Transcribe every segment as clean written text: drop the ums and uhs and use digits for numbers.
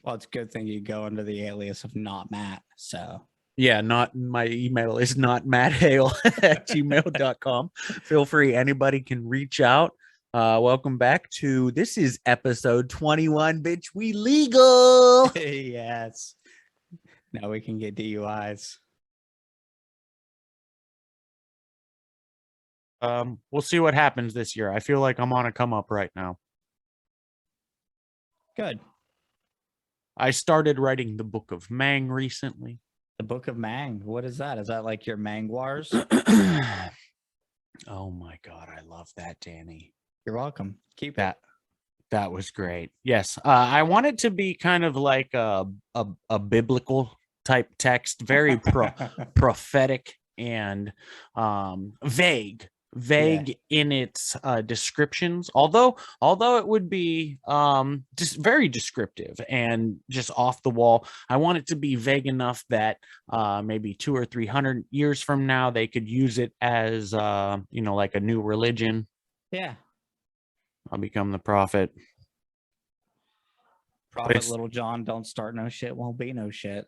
Well, it's a good thing you go under the alias of not Matt. So Yeah, not my email is not matthale@gmail.com. Feel free. Anybody can reach out. Welcome back to this is episode 21, bitch. We legal. yes. Now we can get DUIs. We'll see what happens this year. I feel like I'm on a come up right now. Good. I started writing the Book of Mang recently. The Book of Mang. What is that? Is that like your Mangwars? Oh my God. I love that, Danny. You're welcome. Keep that. That was great. Yes. I want it to be kind of like a biblical type text, very prophetic and vague in its descriptions, although it would be just very descriptive and just off the wall. I want it to be vague enough that maybe 200 or 300 years from now they could use it as like a new religion. Yeah. I'll become the prophet. Prophet Little John, don't start no shit, won't be no shit.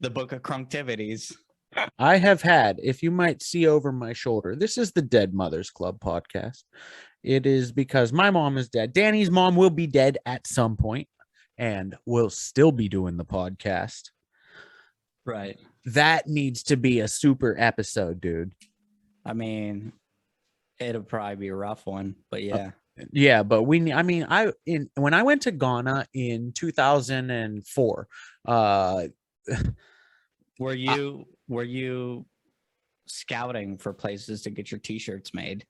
The Book of Crunktivities. I have had, if you might see over my shoulder, this is the Dead Mothers Club podcast. It is because my mom is dead. Danny's mom will be dead at some point and will still be doing the podcast. Right. That needs to be a super episode, dude. I mean, it'll probably be a rough one, but yeah. Yeah, but when I went to Ghana in 2004, were you scouting for places to get your t-shirts made?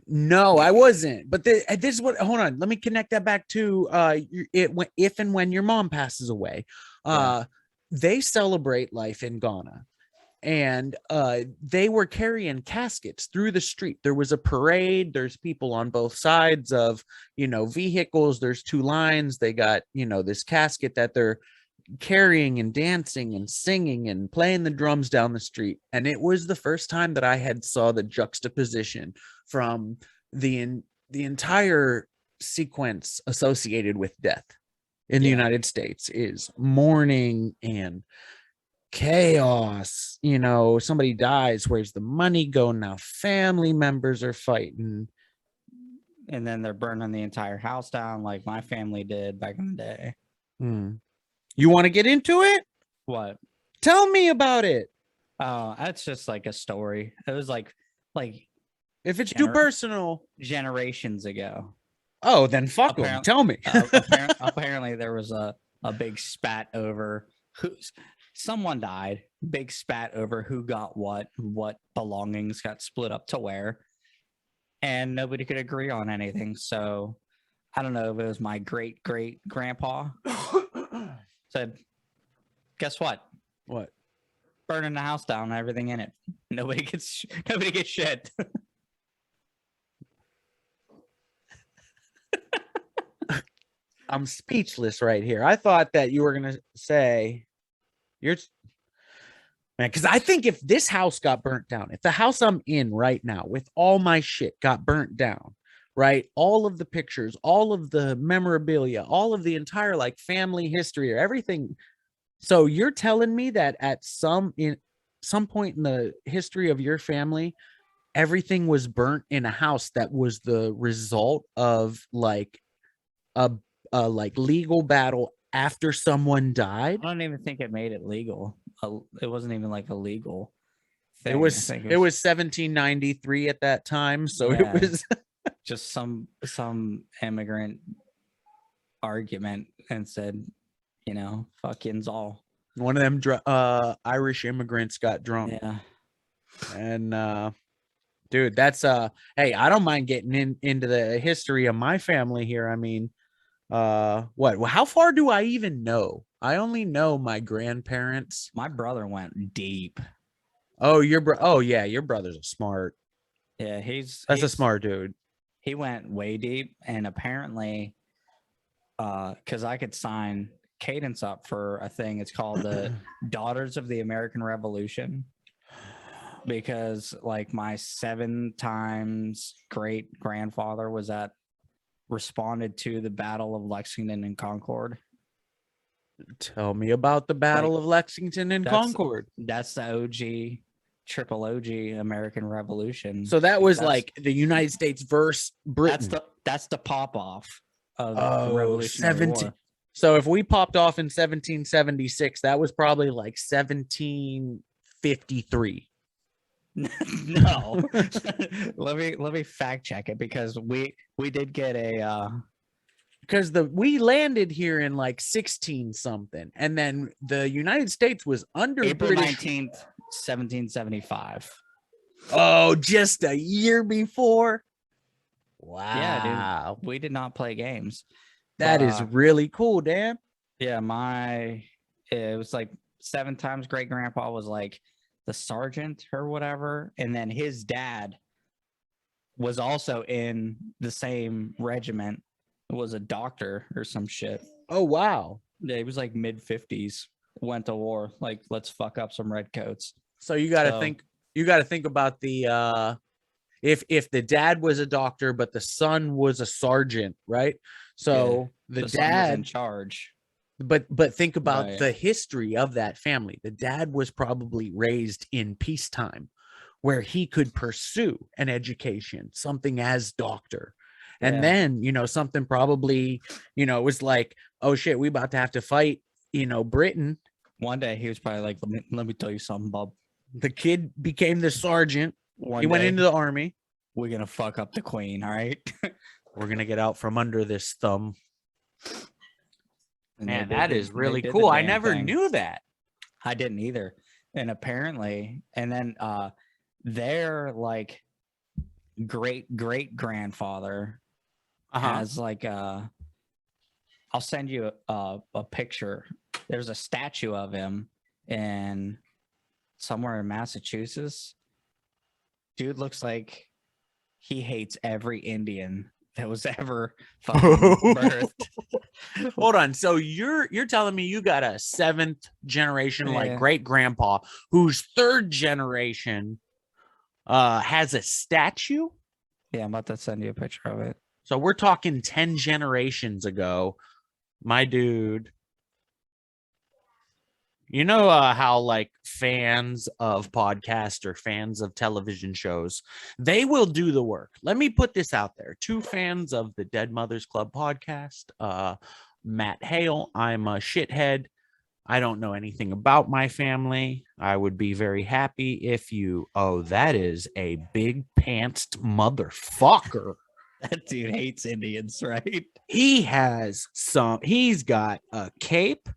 No, I wasn't. But this is what, hold on, let me connect that back to if and when your mom passes away. They celebrate life in Ghana. And they were carrying caskets through the street. There was a parade. There's people on both sides of, vehicles. There's two lines. They got, this casket that they're carrying and dancing and singing and playing the drums down the street. And it was the first time that I had saw the juxtaposition from the entire sequence associated with death in the United States is mourning and chaos. Somebody dies, where's the money go now? Family members are fighting, and then they're burning the entire house down like my family did back in the day. You want to get into it? What? Tell me about it. Oh, that's just like a story. It was like if it's too personal, generations ago. Oh, then fuck them. Tell me. Apparently there was a big spat over someone died, big spat over who got what belongings got split up to where, and nobody could agree on anything. So I don't know if it was my great grandpa said, guess what? What? Burning the house down and everything in it. Nobody gets shit. I'm speechless right here. I thought that you were gonna say because I think if this house got burnt down, if the house I'm in right now with all my shit got burnt down, right? All of the pictures, all of the memorabilia, all of the entire family history or everything. So you're telling me that at some point in the history of your family, everything was burnt in a house that was the result of a legal battle after someone died? I don't even think it made it legal. It wasn't even a legal thing. It was 1793 at that time, so it was just some immigrant argument and said, fucking's all. One of them Irish immigrants got drunk. Yeah. And dude, that's hey, I don't mind getting into the history of my family here. I mean, how far do I even know? I only know my grandparents. My brother went deep. Oh, your brother's a smart. Yeah, he's a smart dude. He went way deep, and apparently because I could sign Cadence up for a thing. It's called the Daughters of the American Revolution, because my 7 times great grandfather was at responded to the Battle of Lexington and Concord. Tell me about the Battle of Lexington and Concord. That's the OG, triple OG American Revolution. So that was like the United States versus Britain. That's the pop off of the Revolutionary War. So if we popped off in 1776, that was probably like 1753. No. let me fact check it, because we did get a because we landed here in like 16 something, and then the United States was under April British 19th, 1775. Oh, just a year before. Wow. Yeah, dude. We did not play games. That is really cool, Dan. Yeah, it was like 7 times great grandpa was like the sergeant or whatever, and then his dad was also in the same regiment, was a doctor or some shit. Oh wow. Yeah, he was like mid-50s, went to war, like, let's fuck up some redcoats. So you got to think about the if the dad was a doctor but the son was a sergeant, right? So the dad son was in charge. But think about the history of that family. The dad was probably raised in peacetime, where he could pursue an education, something as doctor. And then, something probably, was like, oh shit, we about to have to fight, Britain. One day he was probably like, let me tell you something, bub. The kid became the sergeant. He went into the army. We're going to fuck up the queen, all right? We're going to get out from under this thumb. Man, that is really cool. I never knew that. I didn't either. And apparently, and then their like great grandfather has like I'll send you a picture. There's a statue of him in somewhere in Massachusetts. Dude looks like he hates every Indian that was ever fucking birthed. Hold on. So you're telling me you got a 7th generation like great grandpa whose 3rd generation has a statue? Yeah, I'm about to send you a picture of it. So we're talking 10 generations ago. My dude. You know how like fans of podcasts or fans of television shows, they will do the work. Let me put this out there. 2 fans of the Dead Mothers Club podcast, Matt Hale. I'm a shithead. I don't know anything about my family. I would be very happy if you... Oh, that is a big pantsed motherfucker. That dude hates Indians, right? He's got a cape,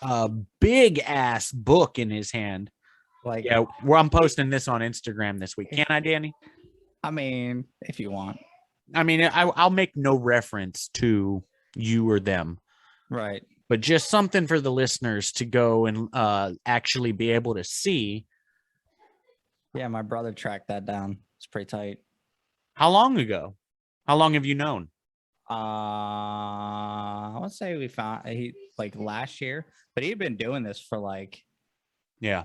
a big ass book in his hand. Like, yeah, I'm posting this on Instagram this week. Can I, Danny? I mean, if you want. I mean, I'll make no reference to you or them. Right. But just something for the listeners to go and actually be able to see. Yeah, my brother tracked that down. It's pretty tight. How long ago? How long have you known? I want to say we found he like last year, but he'd been doing this for like a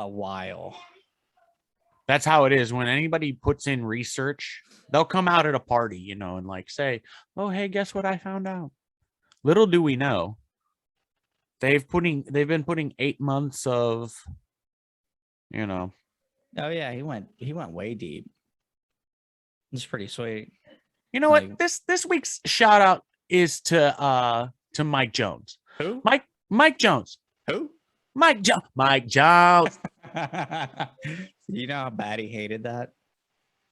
while. That's how it is. When anybody puts in research, they'll come out at a party, and like say, "Oh, hey, guess what I found out?" Little do we know, they've been putting 8 months of, Oh yeah, he went way deep. It's pretty sweet. You know what? This week's shout out is to Mike Jones. Who? Mike Jones. Who? Mike Jones. You know how bad he hated that?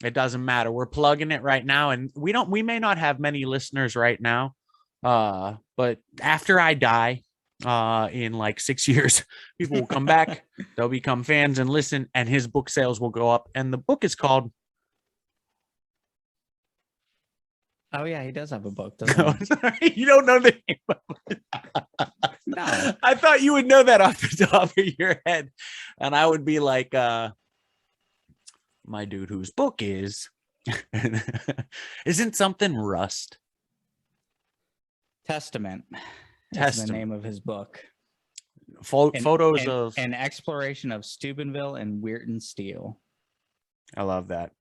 It doesn't matter. We're plugging it right now, and we may not have many listeners right now. But after I die, in like 6 years, people will come back, they'll become fans and listen, and his book sales will go up. And the book is called... Oh yeah, he does have a book, doesn't he? Sorry, you don't know the name of it. No. I thought you would know that off the top of your head. And I would be like, my dude whose book is isn't something Rust? Testament. That's the name of his book. Photos of an exploration of Steubenville and Weirton Steel. I love that.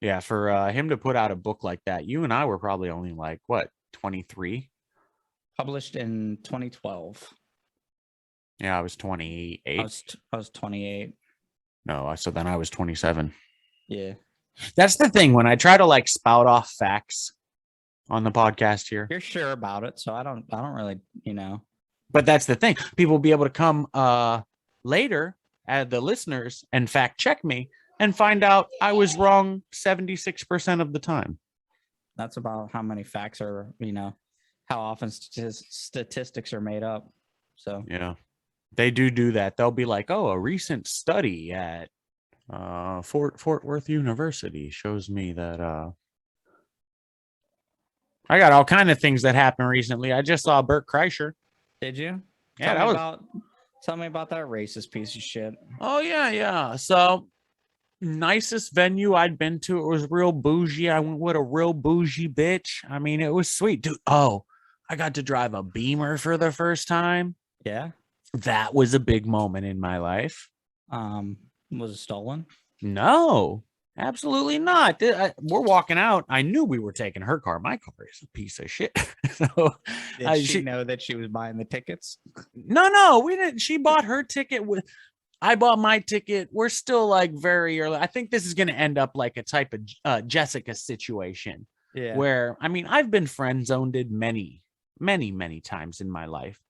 Yeah, for him to put out a book like that, you and I were probably only like what, 23? Published in 2012. Yeah, I was 28. I was 28. No, so then I was 27. Yeah. That's the thing when I try to like spout off facts on the podcast here. You're sure about it, so I don't really, But that's the thing. People will be able to come later at the listeners and fact check me and find out I was wrong 76% of the time. That's about how many facts are, how often statistics are made up. So yeah, they do that. They'll be like, oh, a recent study at Fort Worth University shows me that I got all kind of things that happened recently. I just saw Bert Kreischer. did you? Yeah, Tell me about that racist piece of shit. Oh yeah. So nicest venue I'd been to. It was real bougie. I went with a real bougie bitch. I mean, it was sweet, dude. Oh, I got to drive a Beamer for the first time. Yeah. That was a big moment in my life. Was it stolen? No, absolutely not. We're walking out. I knew we were taking her car. My car is a piece of shit. So did she know that she was buying the tickets? No, we didn't. She bought her ticket with. I bought my ticket. We're still like very early. I think this is going to end up like a type of Jessica situation. Yeah. Where, I mean, I've been friend zoned many times in my life.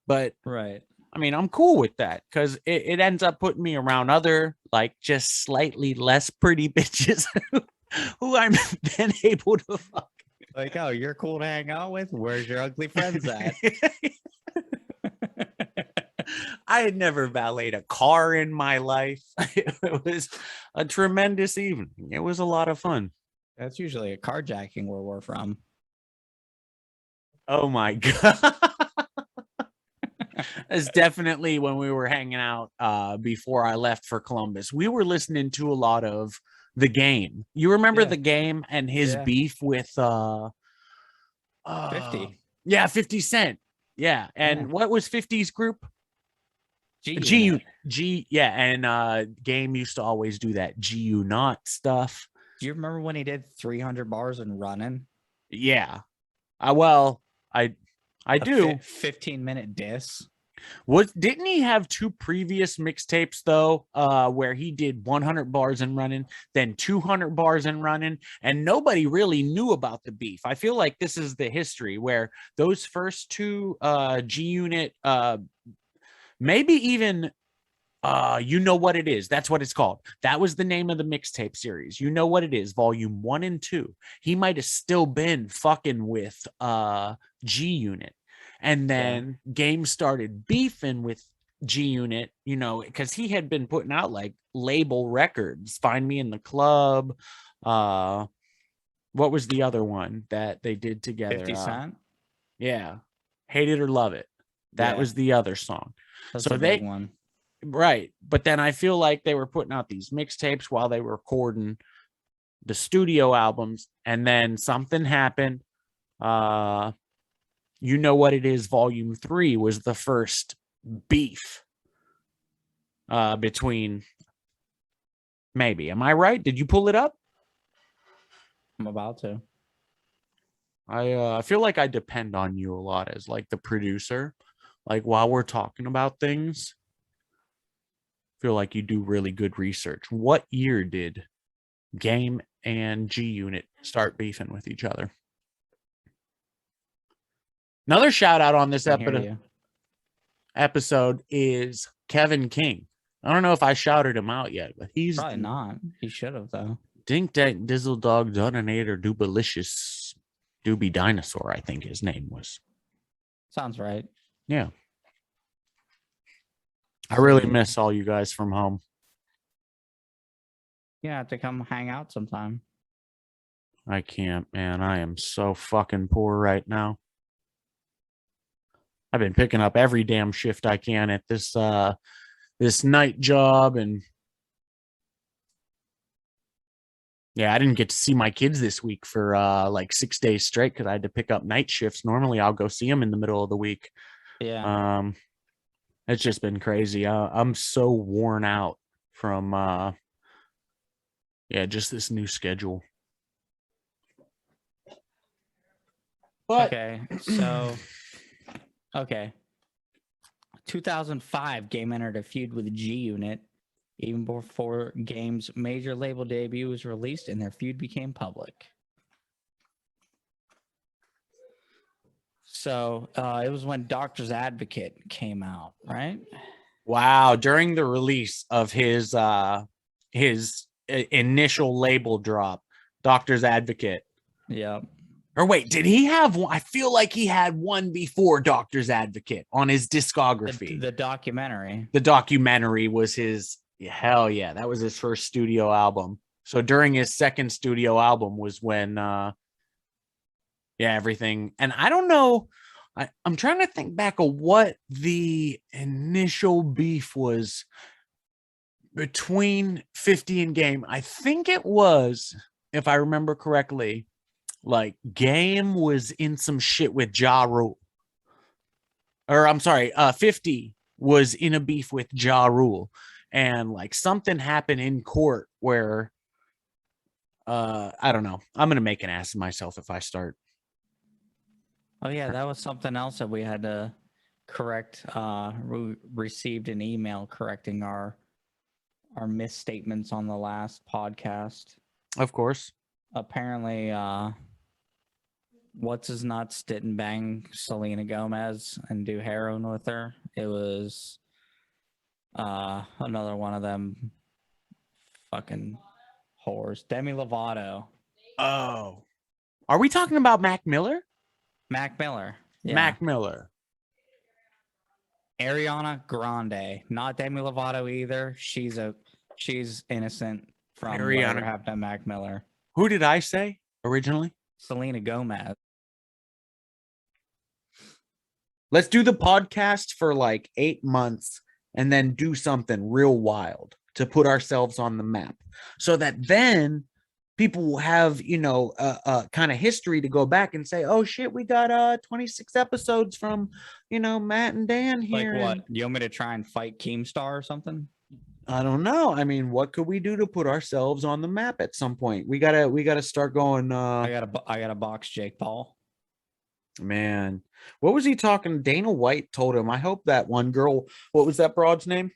But, right. I mean, I'm cool with that because it ends up putting me around other, like, just slightly less pretty bitches who I'm then able to fuck. Like, oh, you're cool to hang out with? Where's your ugly friends at? I had never valeted a car in my life. It was a tremendous evening. It was a lot of fun. That's usually a carjacking where we're from. Oh my God. It's definitely when we were hanging out before I left for Columbus. We were listening to a lot of The Game. You remember The Game and his beef with 50. Yeah, 50 Cent. Yeah. And what was 50's group? G-Unot. Yeah, and Game used to always do that G-Unot stuff. Do you remember when he did 300 bars and running? Yeah. I do. 15-minute diss. Didn't he have two previous mixtapes though, where he did 100 bars and running, then 200 bars and running, and nobody really knew about the beef? I feel like this is the history where those first two G-Unit, maybe even You Know What It Is. That's what it's called. That was the name of the mixtape series. You Know What It Is, volume 1 and 2. He might have still been fucking with G-Unit. And then Game started beefing with G-Unit, because he had been putting out like label records, Find Me in the Club. What was the other one that they did together? 50 Cent? Yeah. Hate It or Love It. That was the other song. That's a big one. Right. But then I feel like they were putting out these mixtapes while they were recording the studio albums. And then something happened. You Know What It Is, volume 3 was the first beef between, maybe. Am I right? Did you pull it up? I'm about to. I feel like I depend on you a lot as like the producer. Like while we're talking about things, feel like you do really good research. What year did Game and G-Unit start beefing with each other? Another shout out on this episode is Kevin King. I don't know if I shouted him out yet, but he's probably not. He should have though. Dink Dank Dizzle Dog Donator Doobalicious Doobie Dinosaur, I think his name was. Sounds right. Yeah. I really miss all you guys from home. You have to come hang out sometime. I can't, man. I am so fucking poor right now. I've been picking up every damn shift I can at this night job, and yeah, I didn't get to see my kids this week for like 6 days straight because I had to pick up night shifts. Normally I'll go see them in the middle of the week. Yeah. It's just been crazy. I'm so worn out from Yeah, just this new schedule. But Okay, so okay. 2005, Game entered a feud with G-Unit even before Game's major label debut was released, and their feud became public. So it was when Doctor's Advocate came out, right? wow, during the release of his initial label drop, Doctor's Advocate. Yep. Or wait, did he have one? I feel like he had one before Doctor's Advocate on his discography. The documentary. The documentary was his, hell yeah, that was his first studio album. So during his second studio album was when everything. And I don't know, I'm trying to think back of what the initial beef was between 50 and Game. I think it was, if I remember correctly, like Game was in some shit with Ja Rule. Or I'm sorry, 50 was in a beef with Ja Rule. And like something happened in court where I don't know. I'm gonna make an ass of myself if I start. Oh yeah, that was something else that we had to correct. We received an email correcting our misstatements on the last podcast. Of course. Apparently, what's his nuts didn't bang Selena Gomez and do heroin with her. It was another one of them fucking whores. Demi Lovato. Oh. Are we talking about Mac Miller? Mac Miller. Yeah. Mac Miller. Ariana Grande. Not Demi Lovato either. She's innocent from whatever happened to Mac Miller. Who did I say originally? Selena Gomez. Let's do the podcast for like 8 months and then do something real wild to put ourselves on the map so that then people will have, kind of history to go back and say, oh shit, we got 26 episodes from, Matt and Dan here. Like what? You want me to try and fight Keemstar or something? I don't know. I mean, what could we do to put ourselves on the map at some point? We gotta start going. I gotta box Jake Paul. Man, what was he talking? Dana White told him, I hope that one girl, what was that broad's name?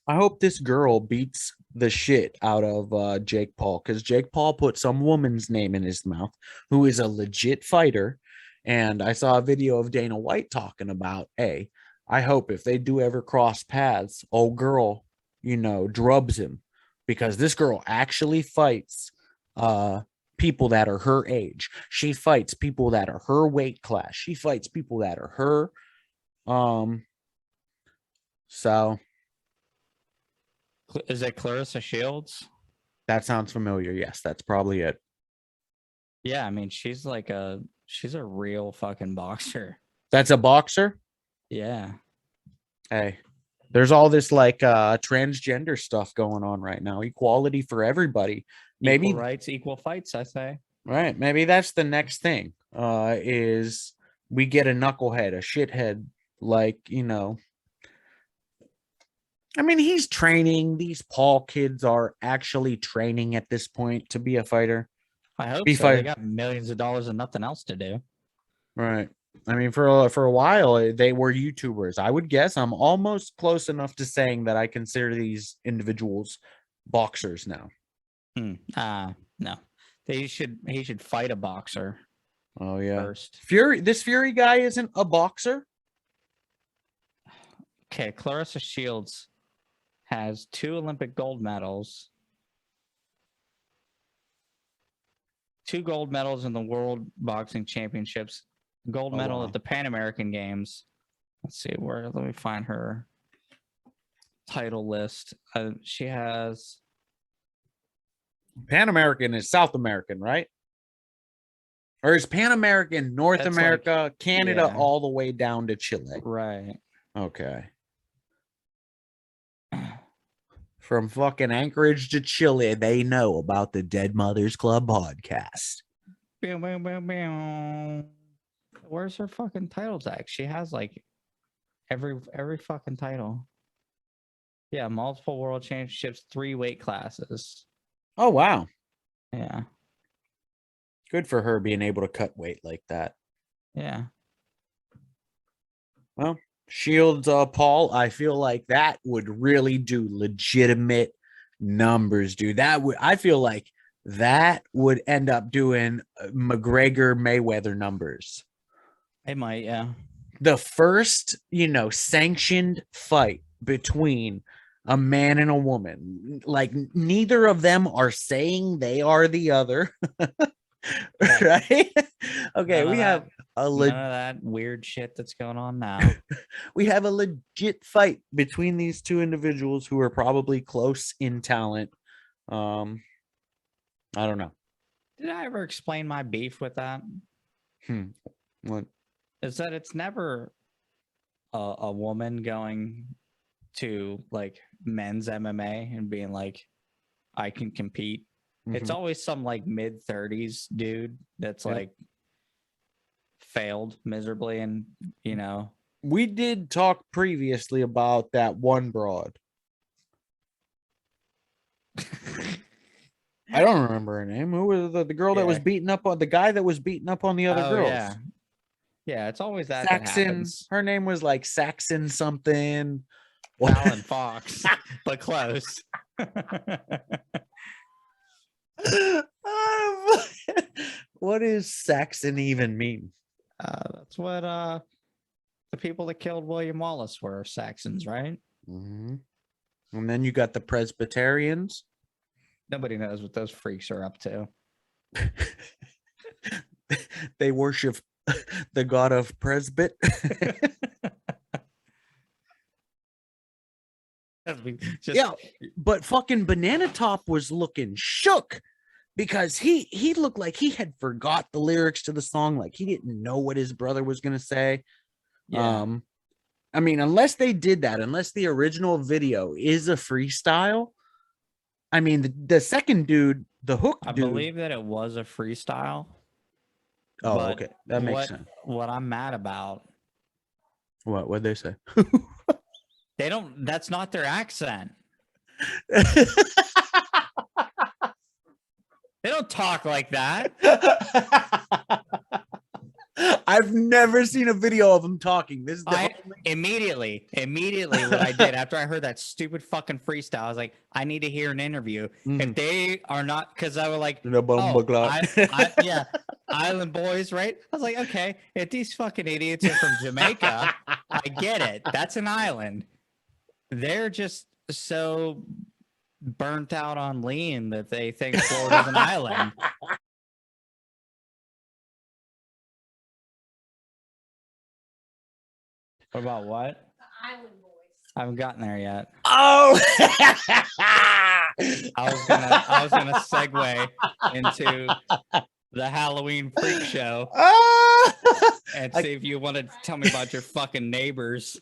I hope this girl beats the shit out of Jake Paul, because Jake Paul put some woman's name in his mouth who is a legit fighter. And I saw a video of Dana White talking about, hey, I hope if they do ever cross paths, old girl, drubs him, because this girl actually fights people that are her age. She fights people that are her weight class. She fights people that are her. So is it Clarissa Shields? That sounds familiar. Yes, that's probably it. Yeah, I mean, she's a real fucking boxer. That's a boxer? Yeah. Hey, there's all this like transgender stuff going on right now. Equality for everybody. Maybe equal rights, equal fights, I say. Right. Maybe that's the next thing. Is we get a knucklehead, a shithead, like, I mean, he's training. These Paul kids are actually training at this point to be a fighter. I hope so. They got millions of dollars and nothing else to do. Right. I mean, for a while, they were YouTubers. I would guess I'm almost close enough to saying that I consider these individuals boxers now. No. He should fight a boxer. Oh, yeah. First. This Fury guy isn't a boxer? Okay, Clarissa Shields has 2 Olympic gold medals, 2 gold medals in the World Boxing Championships, gold medal at the Pan American Games. Let's see, let me find her title list. She has... Pan American is South American, right? Or is Pan American North America, like, Canada, all the way down to Chile? Right. Okay. From fucking Anchorage to Chile, they know about the Dead Mothers Club podcast. Where's her fucking title tag? She has like every fucking title. Yeah, multiple world championships, 3 weight classes. Oh, wow. Yeah. Good for her being able to cut weight like that. Yeah. Well, Shields, Paul, I feel like that would really do legitimate numbers, dude. I feel like that would end up doing McGregor Mayweather numbers. It might, yeah. The first, sanctioned fight between a man and a woman. Like, neither of them are saying they are the other. Right? Okay, we have none of that weird shit that's going on now. we have a legit fight between these two individuals who are probably close in talent. I don't know. Did I ever explain my beef with that? What? Is that it's never a woman going to like men's MMA and being like, I can compete. It's always some like mid-30s dude that's like failed miserably, and we did talk previously about that one broad. I don't remember her name. Who was the girl that was beating up on the guy that was beating up on the other girls? Yeah, it's always that Saxon. That happens. Her name was like Saxon something. Fallon Fox, but close. What does Saxon even mean? That's what the people that killed William Wallace were, Saxons, right? And then you got the Presbyterians. Nobody knows what those freaks are up to. They worship the god of Presbyt. But fucking Banana Top was looking shook because he looked like he had forgot the lyrics to the song, like he didn't know what his brother was gonna say. I mean, unless they did that, unless the original video is a freestyle. I mean, the second dude, the hook dude, I believe that it was a freestyle. Oh, okay, that makes sense. What I'm mad about? What'd they say? They don't. That's not their accent. They don't talk like that. I've never seen a video of them talking. This is immediately what I did after I heard that stupid fucking freestyle. I was like, I need to hear an interview. If they are not, because I was like, Island Boys, right? I was like, okay, if these fucking idiots are from Jamaica, I get it. That's an island. They're just so burnt out on lean that they think Florida's an island. What about what? The Island Boys. I haven't gotten there yet. Oh, I was gonna segue into the Halloween freak show and see if you want to tell me about your fucking neighbors.